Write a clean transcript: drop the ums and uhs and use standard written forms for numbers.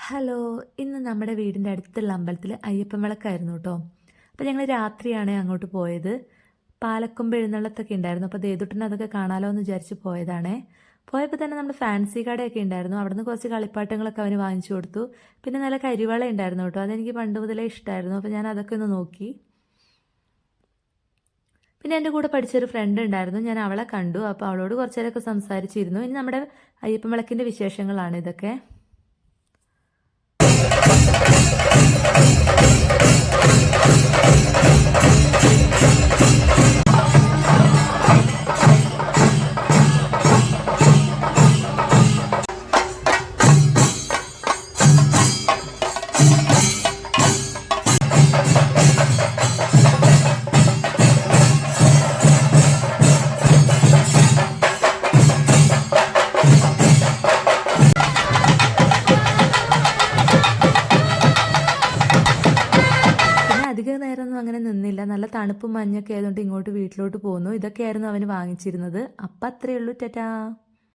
Hello, ഇന്ന് നമ്മുടെ വീടിൻ്റെ അടുത്തുള്ള അമ്പലത്തിൽ അയ്യപ്പൻ വിളക്കായിരുന്നു കേട്ടോ. അപ്പോൾ ഞങ്ങൾ രാത്രിയാണ് അങ്ങോട്ട് പോയത്. പാലക്കൊമ്പ് എഴുന്നള്ളത്തൊക്കെ ഉണ്ടായിരുന്നു. അപ്പോൾ ദേതുട്ടന് അതൊക്കെ കാണാലോ എന്ന് വിചാരിച്ച് പോയതാണേ. പോയപ്പോൾ തന്നെ നമ്മൾ ഫാൻസി കടയൊക്കെ ഉണ്ടായിരുന്നു. അവിടുന്ന് കുറച്ച് കളിപ്പാട്ടങ്ങളൊക്കെ അവന് വാങ്ങിച്ചു കൊടുത്തു. പിന്നെ നല്ല കരിവള ഉണ്ടായിരുന്നു കേട്ടോ. അതെനിക്ക് പണ്ട് മുതലേ ഇഷ്ടമായിരുന്നു. അപ്പോൾ ഞാൻ അതൊക്കെ ഒന്ന് നോക്കി. പിന്നെ എൻ്റെ കൂടെ പഠിച്ചൊരു ഫ്രണ്ട് ഉണ്ടായിരുന്നു. ഞാൻ അവളെ കണ്ടു. അപ്പോൾ അവളോട് കുറച്ച് നേരമൊക്കെ സംസാരിച്ചിരുന്നു. ഇനി നമ്മുടെ അയ്യപ്പൻ വിളക്കിൻ്റെ വിശേഷങ്ങളാണ് ഇതൊക്കെ. അധിക നേരമൊന്നും അങ്ങനെ നിന്നില്ല. നല്ല തണുപ്പും മഞ്ഞൊക്കെ ആയതുകൊണ്ട് ഇങ്ങോട്ട് വീട്ടിലോട്ട് പോന്നു. ഇതൊക്കെയായിരുന്നു അവന് വാങ്ങിച്ചിരുന്നത്. അപ്പം അത്രയേ ഉള്ളൂ. ടാറ്റാ.